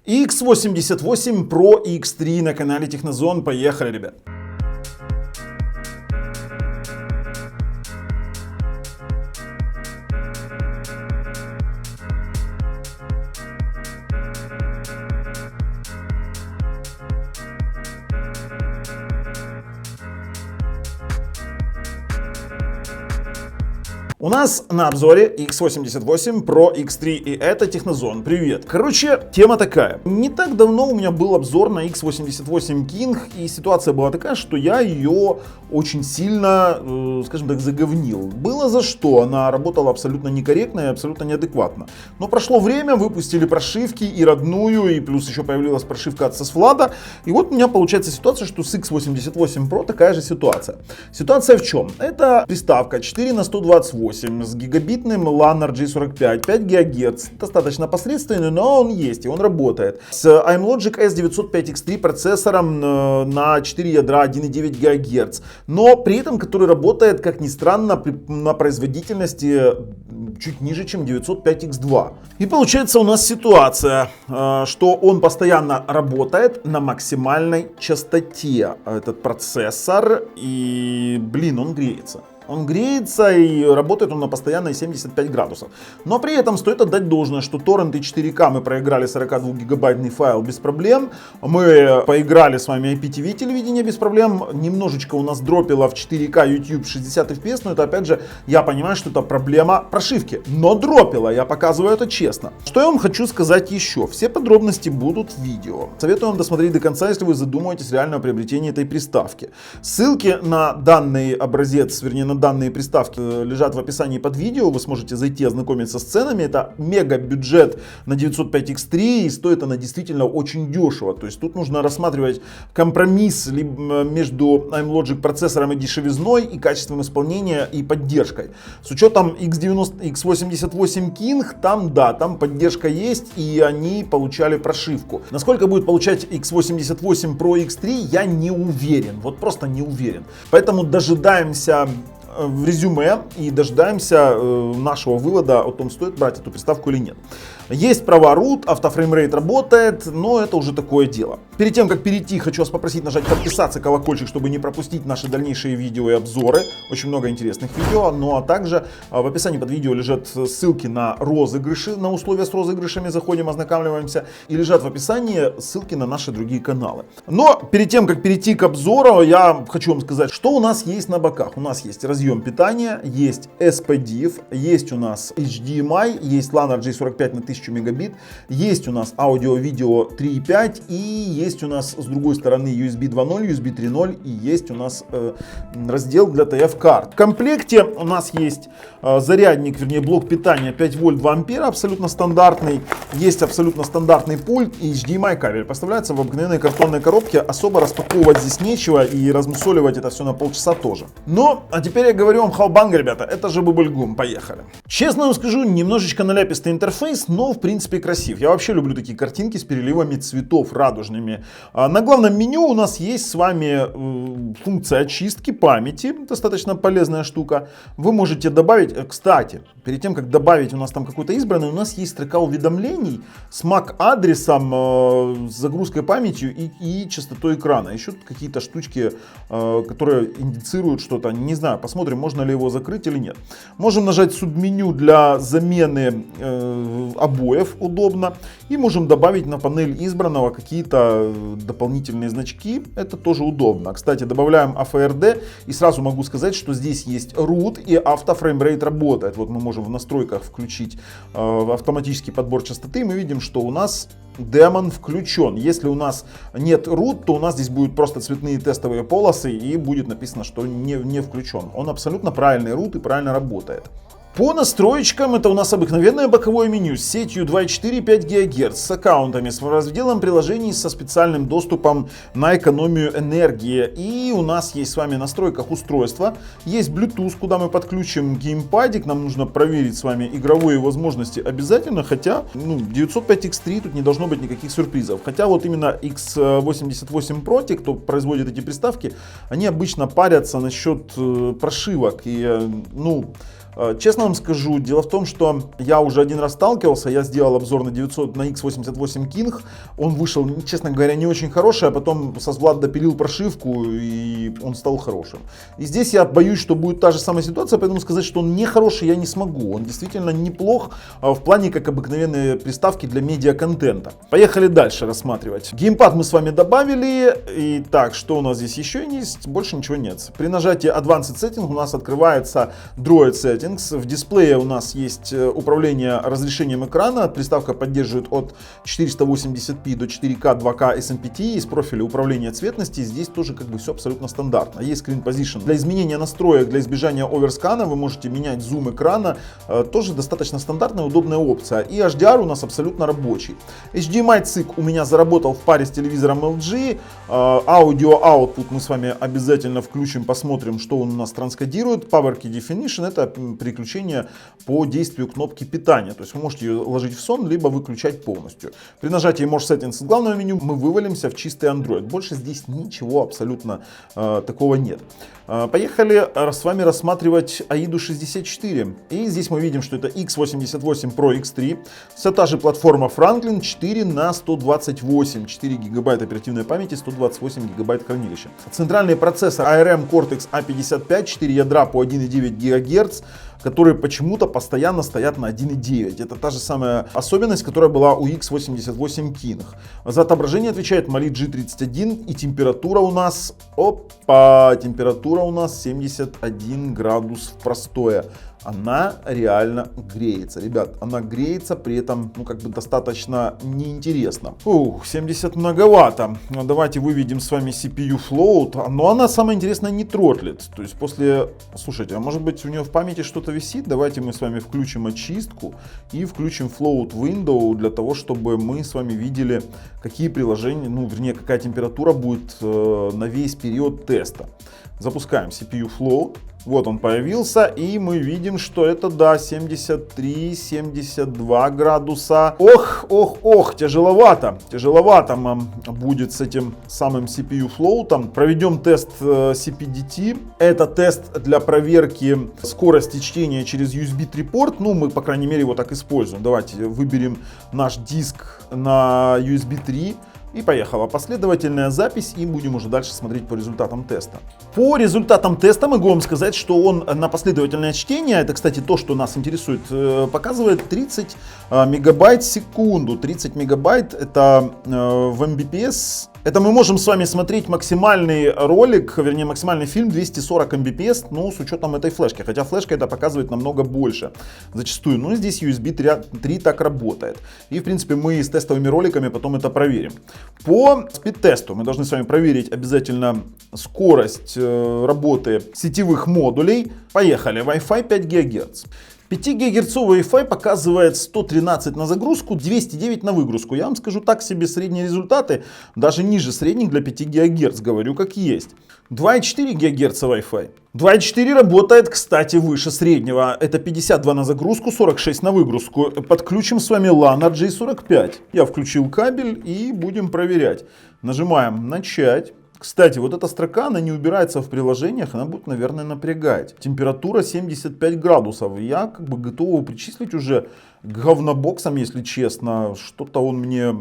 X88 Pro и X3 на канале Технозон. Поехали, ребят! У нас на обзоре X88 Pro X3 и это Технозон. Привет! Короче, тема такая. Не так давно у меня был обзор на X88 King, и ситуация была такая, что я ее очень сильно, скажем так, заговнил. Было за что, она работала абсолютно некорректно и абсолютно неадекватно. Но прошло время, выпустили прошивки и родную, и плюс еще появилась прошивка от SESVLAD. И вот у меня получается ситуация, что с X88 Pro такая же ситуация. Ситуация в чем? Это приставка 4 на 128 с гигабитным LAN RJ45, 5 ГГц, достаточно посредственный, но он есть и он работает. С iMlogic S905X3 процессором на 4 ядра 1,9 ГГц, но при этом который работает, как ни странно, на производительности чуть ниже, чем 905X2. И получается у нас ситуация, что он постоянно работает на максимальной частоте, этот процессор, и, блин, он греется. Он греется и работает он на постоянной 75 градусов. Но при этом стоит отдать должное, что торренты 4К мы проиграли 42-гигабайтный файл без проблем. Мы поиграли с вами IPTV телевидение без проблем. Немножечко у нас дропило в 4К YouTube 60 FPS, но это опять же, я понимаю, что это проблема прошивки. Но дропило, я показываю это честно. Что я вам хочу сказать еще? Все подробности будут в видео. Советую вам досмотреть до конца, если вы задумываетесь реально о приобретении этой приставки. Ссылки на данный образец, вернее на данные приставки лежат в описании под видео, вы сможете зайти ознакомиться с ценами. Это мега бюджет на 905X3 и стоит она действительно очень дешево. То есть тут нужно рассматривать компромисс между iMlogic процессором и дешевизной, и качеством исполнения, и поддержкой. С учетом X88 King, там поддержка есть, и они получали прошивку. Насколько будет получать X88 Pro X3, я не уверен, вот просто не уверен. Поэтому дожидаемся в резюме и дожидаемся нашего вывода о том, стоит брать эту приставку или нет. Есть права root, автофреймрейт работает, но это уже такое дело. Перед тем, как перейти, хочу вас попросить нажать подписаться, колокольчик, чтобы не пропустить наши дальнейшие видео и обзоры. Очень много интересных видео. Ну а также в описании под видео лежат ссылки на розыгрыши, на условия с розыгрышами. Заходим, ознакомливаемся. И лежат в описании ссылки на наши другие каналы. Но перед тем, как перейти к обзору, я хочу вам сказать, что у нас есть на боках. У нас есть разъем питания, есть SPDIF, есть у нас HDMI, есть LAN RJ45 на 1000 мегабит, есть у нас аудио-видео 3.5 и есть у нас с другой стороны USB 2.0, USB 3.0 и есть у нас раздел для TF-карт. В комплекте у нас есть зарядник, вернее блок питания 5 вольт 2 ампера, абсолютно стандартный, есть абсолютно стандартный пульт и HDMI кабель. Поставляется в обыкновенной картонной коробке, особо распаковывать здесь нечего и размусоливать это все на полчаса тоже. Но, а теперь я говорю вам хаубанга, ребята, это же бубльгум, поехали. Честно вам скажу, немножечко наляпистый интерфейс, но в принципе красив. Я вообще люблю такие картинки с переливами цветов радужными. На главном меню у нас есть с вами функция очистки памяти, достаточно полезная штука. Вы можете добавить, кстати, перед тем как добавить у нас там какой-то избранный, у нас есть строка уведомлений с MAC-адресом, с загрузкой памятью и частотой экрана. Еще какие-то штучки, которые индицируют что-то, не знаю, посмотрим, можно ли его закрыть или нет. Можем нажать субменю для замены обоев, удобно. И можем добавить на панель избранного какие-то дополнительные значки. Это тоже удобно. Кстати, добавляем AFRD. И сразу могу сказать, что здесь есть root и автофреймрейт работает. Вот мы можем в настройках включить автоматический подбор частоты. Мы видим, что у нас демон включен. Если у нас нет root, то у нас здесь будут просто цветные тестовые полосы и будет написано, что не включен. Он абсолютно правильный root и правильно работает. По настроечкам это у нас обыкновенное боковое меню с сетью 2.4 5 ГГц, с аккаунтами, с разделом приложений со специальным доступом на экономию энергии. И у нас есть с вами в настройках устройства, есть Bluetooth, куда мы подключим геймпадик, нам нужно проверить с вами игровые возможности обязательно, хотя 905X3 тут не должно быть никаких сюрпризов. Хотя вот именно X88 Pro, те, кто производит эти приставки, они обычно парятся насчет прошивок и Честно вам скажу, дело в том, что я уже один раз сталкивался, я сделал обзор на X88 King, он вышел, честно говоря, не очень хороший, а потом Влад допилил прошивку и он стал хорошим. И здесь я боюсь, что будет та же самая ситуация, поэтому сказать, что он не хороший, я не смогу. Он действительно неплох в плане как обыкновенные приставки для медиаконтента. Поехали дальше рассматривать. Геймпад мы с вами добавили. Итак, что у нас здесь еще есть? Больше ничего нет. При нажатии Advanced Settings у нас открывается Droid Settings. В дисплее у нас есть управление разрешением экрана. Приставка поддерживает от 480p до 4K 2K SMPTE. Есть профили управления цветности. Здесь тоже как бы все абсолютно стандартно. Есть Screen Position. Для изменения настроек, для избежания оверскана вы можете менять зум экрана. Тоже достаточно стандартная, удобная опция. И HDR у нас абсолютно рабочий. HDMI цик у меня заработал в паре с телевизором LG. Аудио output мы с вами обязательно включим, посмотрим, что он у нас транскодирует. Power Key Definition — это переключение по действию кнопки питания. То есть вы можете ее ложить в сон, либо выключать полностью. При нажатии More Settings с главного меню мы вывалимся в чистый Android. Больше здесь ничего абсолютно такого нет. Поехали с вами рассматривать AIDA 64. И здесь мы видим, что это X88 Pro X3. Вся та же платформа Franklin 4 на 128. 4 гигабайт оперативной памяти, 128 гигабайт хранилища. Центральный процессор ARM Cortex A55, 4 ядра по 1,9 ГГц, которые почему-то постоянно стоят на 1,9. Это та же самая особенность, которая была у X88 King. За отображение отвечает Mali G31, и температура у нас, температура у нас 71 градус в простое. Она реально греется, ребят, она греется, при этом, достаточно неинтересно. 70 многовато. Давайте выведем с вами CPU float, но она, самое интересное, не тротлит. То есть слушайте, а может быть у нее в памяти что-то висит? Давайте мы с вами включим очистку и включим float window для того, чтобы мы с вами видели, какие приложения, какая температура будет на весь период теста. Запускаем CPU float. Вот он появился, и мы видим, что это, 73-72 градуса. Ох, тяжеловато нам будет с этим самым CPU флоутом. Проведем тест CPDT. Это тест для проверки скорости чтения через USB 3 порт. Мы, по крайней мере, его так используем. Давайте выберем наш диск на USB 3. И поехала последовательная запись, и будем уже дальше смотреть по результатам теста. По результатам теста могу вам сказать, что он на последовательное чтение, это, кстати, то, что нас интересует, показывает 30 мегабайт в секунду. 30 мегабайт это в Mbps. Это мы можем с вами смотреть максимальный ролик, вернее максимальный фильм 240 Mbps, с учетом этой флешки. Хотя флешка это показывает намного больше зачастую. Но здесь USB 3 так работает. И в принципе мы с тестовыми роликами потом это проверим. По спид-тесту мы должны с вами проверить обязательно скорость работы сетевых модулей. Поехали. Wi-Fi 5 ГГц. 5 ГГц Wi-Fi показывает 113 на загрузку, 209 на выгрузку. Я вам скажу так себе средние результаты, даже ниже средних для 5 ГГц, говорю как есть. 2,4 ГГц Wi-Fi. 2,4 работает, кстати, выше среднего. Это 52 на загрузку, 46 на выгрузку. Подключим с вами LAN RJ45. Я включил кабель и будем проверять. Нажимаем «Начать». Кстати, вот эта строка, она не убирается в приложениях, она будет, наверное, напрягать. Температура 75 градусов. Я готов его причислить уже к говнобоксам, если честно. Что-то он мне,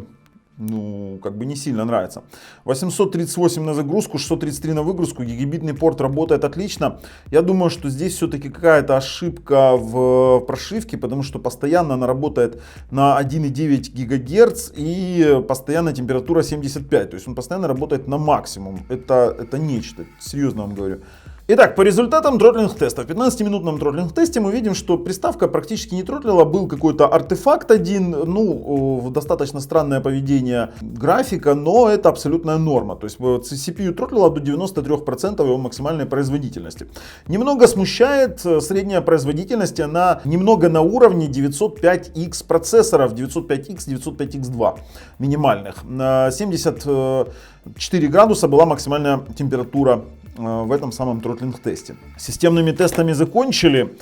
не сильно нравится. 838 на загрузку, 633 на выгрузку. Гигабитный порт работает отлично. Я думаю, что здесь все-таки какая-то ошибка в прошивке, потому что постоянно она работает на 1,9 ГГц и постоянно температура 75. То есть он постоянно работает на максимум. Это нечто, серьезно вам говорю. Итак, по результатам тротлинг-теста. В 15-минутном тротлинг-тесте мы видим, что приставка практически не тротлила. Был какой-то артефакт один, достаточно странное поведение графика, но это абсолютная норма. То есть CPU тротлила до 93% его максимальной производительности. Немного смущает средняя производительность, она немного на уровне 905X процессоров, 905X, 905X2 минимальных. На 74 градуса была максимальная температура в этом самом тротлинг-тесте. Системными тестами закончили.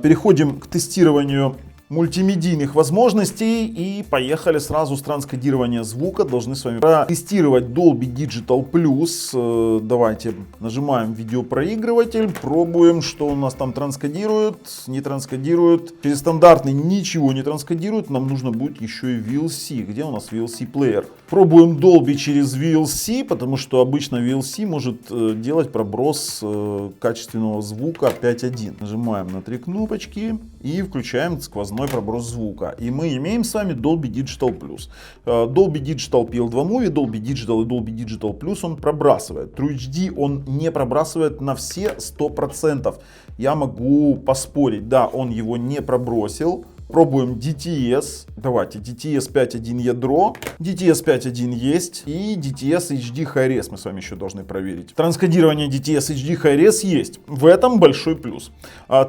Переходим к тестированию мультимедийных возможностей. И поехали сразу с транскодирования звука. Должны с вами протестировать Dolby Digital Plus. Давайте нажимаем видеопроигрыватель, пробуем, что у нас там транскодирует, не транскодирует. Через стандартный ничего не транскодирует, нам нужно будет еще и VLC. Где у нас VLC плеер? Пробуем Dolby через VLC, потому что обычно VLC может делать проброс качественного звука 5.1. Нажимаем на 3 кнопочки и включаем сквозной проброс звука. И мы имеем с вами Dolby Digital Plus. Dolby Digital PL2 Movie, Dolby Digital и Dolby Digital Plus он пробрасывает. True HD он не пробрасывает на все 100%. Я могу поспорить, да, он его не пробросил. Пробуем DTS. Давайте, DTS 5.1 ядро. DTS 5.1 есть. И DTS HD Hi-Res мы с вами еще должны проверить. Транскодирование DTS HD Hi-Res есть. В этом большой плюс.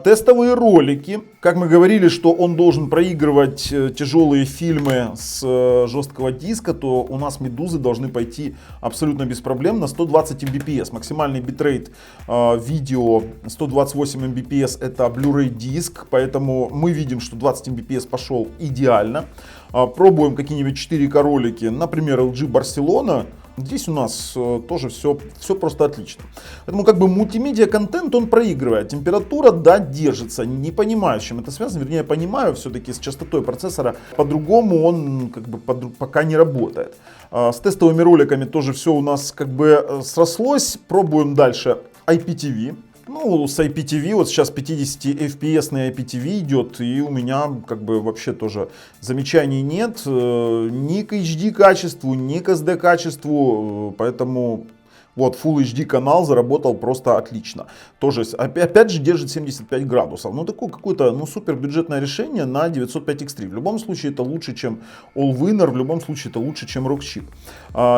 Тестовые ролики. Как мы говорили, что он должен проигрывать тяжелые фильмы с жесткого диска, то у нас медузы должны пойти абсолютно без проблем на 120 Mbps. Максимальный битрейт видео 128 Mbps это Blu-ray диск. Поэтому мы видим, что 20 Mbps пошел идеально. Пробуем какие-нибудь 4К ролики, например, LG Barcelona. Здесь у нас тоже все просто отлично. Поэтому как бы мультимедиа контент он проигрывает. Температура, да, держится. Не понимаю, с чем это связано. Вернее, я понимаю, все-таки с частотой процессора по-другому он как бы пока не работает. С тестовыми роликами тоже все у нас как бы срослось. Пробуем дальше IPTV. Ну, с IPTV, вот сейчас 50 FPS на IPTV идет, и у меня как бы вообще тоже замечаний нет ни к HD качеству, ни к SD качеству, поэтому вот Full HD канал заработал просто отлично. Тоже, опять же, держит 75 градусов. Ну, такое какое-то, супер бюджетное решение на 905X3. В любом случае, это лучше, чем Allwinner, в любом случае, это лучше, чем Rockchip.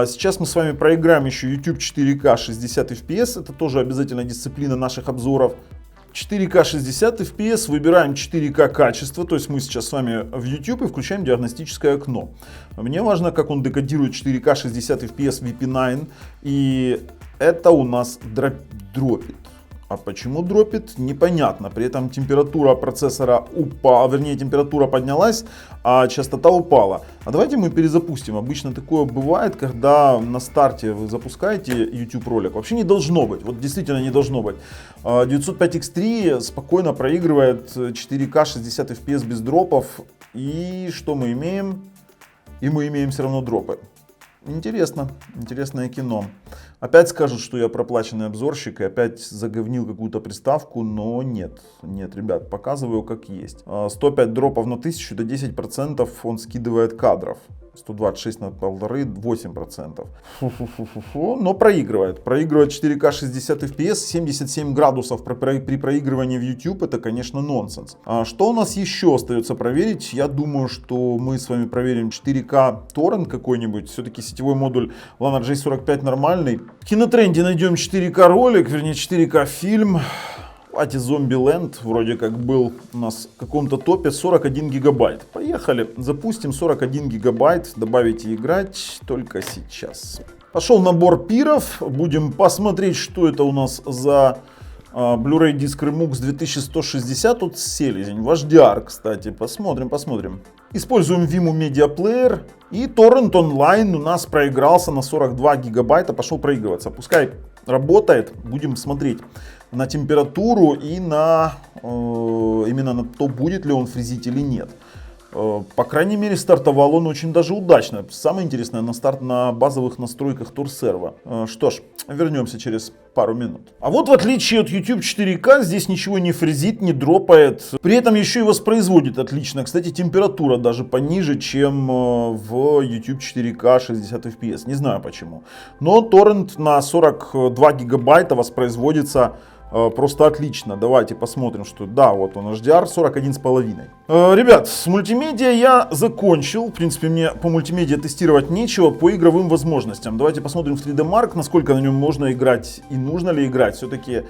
Сейчас мы с вами проиграем еще YouTube 4K 60 FPS. Это тоже обязательная дисциплина наших обзоров. 4К 60 FPS, выбираем 4К качество, то есть мы сейчас с вами в YouTube и включаем диагностическое окно. Мне важно, как он декодирует 4К 60 FPS VP9, и это у нас дропит. А почему дропит, непонятно. При этом температура процессора упала, вернее температура поднялась, а частота упала. А давайте мы перезапустим. Обычно такое бывает, когда на старте вы запускаете YouTube ролик. Вообще не должно быть, вот действительно не должно быть. 905X3 спокойно проигрывает 4К 60 FPS без дропов. И что мы имеем? И мы имеем все равно дропы. Интересно, интересное кино. Опять скажут, что я проплаченный обзорщик и опять заговнил какую-то приставку, но нет, ребят, показываю как есть. 105 дропов на 1000, до 10% он скидывает кадров. 126 на 1,5, 8%. Но проигрывает. Проигрывает 4К 60 FPS, 77 градусов при проигрывании в YouTube. Это, конечно, нонсенс. Что у нас еще остается проверить? Я думаю, что мы с вами проверим 4К торрент какой-нибудь. Все-таки сетевой модуль LAN RJ45 нормальный. В Кинотренде найдем 4К ролик, вернее 4К фильм. Давайте Zombieland, вроде как был у нас в каком-то топе, 41 гигабайт. Поехали, запустим 41 гигабайт, добавить и играть только сейчас. Пошел набор пиров, будем посмотреть, что это у нас за Blu-ray диск Remux 2160, тут селезень, HDR, кстати, посмотрим. Используем Vimeo Media Player и Torrent Online у нас проигрался на 42 гигабайта, пошел проигрываться, пускай работает, будем смотреть на температуру и на именно на то, будет ли он фризить или нет. По крайней мере, стартовал он очень даже удачно. Самое интересное, на базовых настройках Tor-серва. Что ж, вернемся через пару минут. А вот в отличие от YouTube 4К, здесь ничего не фризит, не дропает. При этом еще и воспроизводит отлично. Кстати, температура даже пониже, чем в YouTube 4К 60 FPS. Не знаю почему. Но торрент на 42 гигабайта воспроизводится просто отлично. Давайте посмотрим, что да, вот он HDR 41,5. Ребят, с мультимедиа я закончил. В принципе, мне по мультимедиа тестировать нечего. По игровым возможностям давайте посмотрим в 3D Mark, насколько на нем можно играть и нужно ли играть. Все-таки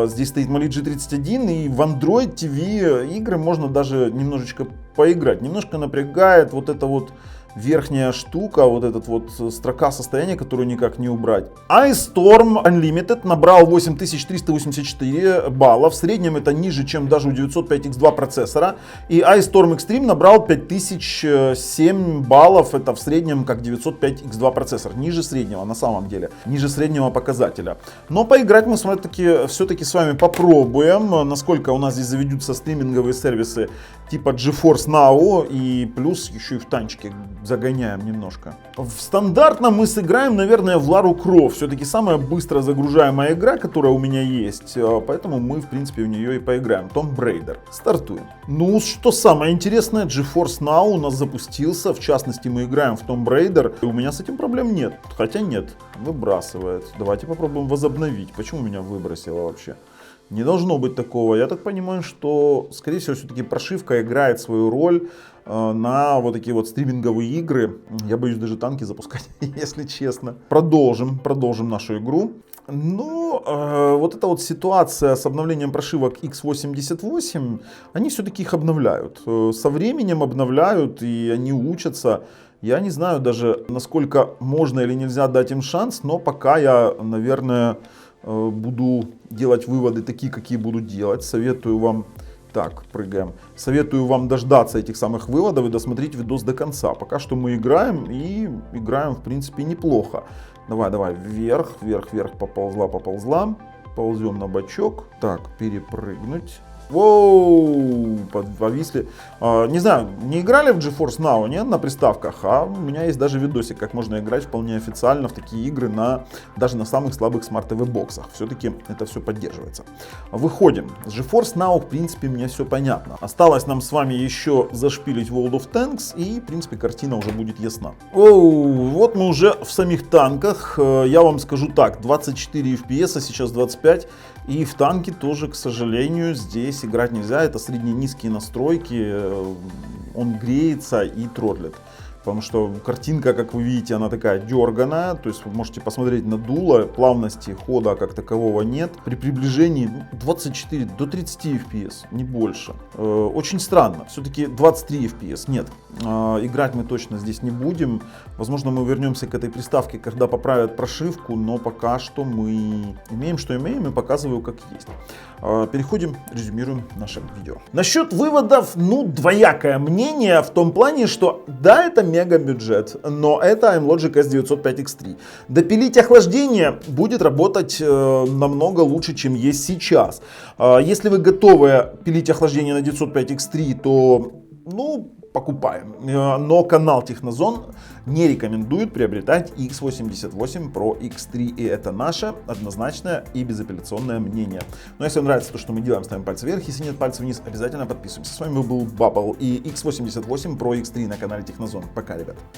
здесь стоит Mali G31, и в Android TV игры можно даже немножечко поиграть. Немножко напрягает вот это вот верхняя штука, вот эта вот строка состояния, которую никак не убрать. iStorm Unlimited набрал 8384 балла, в среднем это ниже, чем даже у 905X2 процессора. И iStorm Extreme набрал 5007 баллов, это в среднем как 905X2 процессор, ниже среднего на самом деле, ниже среднего показателя. Но поиграть мы все-таки с вами попробуем, насколько у нас здесь заведутся стриминговые сервисы типа GeForce Now, и плюс еще и в танчике загоняем немножко. В стандартном мы сыграем, наверное, в Лару Крофт. Все-таки самая быстро загружаемая игра, которая у меня есть. Поэтому мы, в принципе, в нее и поиграем. Tomb Raider. Стартуем. Ну, что самое интересное, GeForce Now у нас запустился. В частности, мы играем в Tomb Raider. И у меня с этим проблем нет. Хотя нет, выбрасывает. Давайте попробуем возобновить. Почему меня выбросило вообще? Не должно быть такого. Я так понимаю, что, скорее всего, все-таки прошивка играет свою роль на вот такие вот стриминговые игры. Я боюсь даже танки запускать, если честно. Продолжим нашу игру. Ну, вот эта вот ситуация с обновлением прошивок x88, они все-таки их обновляют. Со временем обновляют, и они учатся. Я не знаю даже, насколько можно или нельзя дать им шанс, но пока я, наверное, буду делать выводы такие, какие буду делать. Советую вам, так, прыгаем. Советую вам дождаться этих самых выводов и досмотреть видос до конца. Пока что мы играем, и играем, в принципе, неплохо. Давай, вверх, поползла. Ползем на бочок. Так, перепрыгнуть. Воу, повисли. Не знаю, не играли в GeForce Now, нет, на приставках, а у меня есть даже видосик, как можно играть вполне официально в такие игры даже на самых слабых смарт-ТВ боксах. Все-таки это все поддерживается. Выходим. С GeForce Now, в принципе, мне все понятно. Осталось нам с вами еще зашпилить World of Tanks, и, в принципе, картина уже будет ясна. Оу, вот мы уже в самих танках. Я вам скажу так, 24 FPS, а сейчас 25. И в танке тоже, к сожалению, здесь играть нельзя. Это средне-низкие настройки. Он греется и тротлит. Потому что картинка, как вы видите, она такая дерганая. То есть вы можете посмотреть на дуло. Плавности хода как такового нет. При приближении 24 до 30 FPS, не больше. Очень странно. Все-таки 23 FPS. Нет. Играть мы точно здесь не будем. Возможно, мы вернемся к этой приставке, когда поправят прошивку. Но пока что мы имеем, что имеем, и показываю, как есть. Переходим, резюмируем наше видео. Насчет выводов, двоякое мнение в том плане, что да, это мега бюджет, но это iMlogic S905X3. Допилить охлаждение будет работать намного лучше, чем есть сейчас. Если вы готовы пилить охлаждение на 905X3, то, покупаем. Но канал Технозон не рекомендует приобретать x88 Pro X3. И это наше однозначное и безапелляционное мнение. Но если вам нравится то, что мы делаем, ставим пальцы вверх. Если нет, пальцы вниз. Обязательно подписываемся. С вами был Bubble и x88 Pro X3 на канале Технозон. Пока, ребят.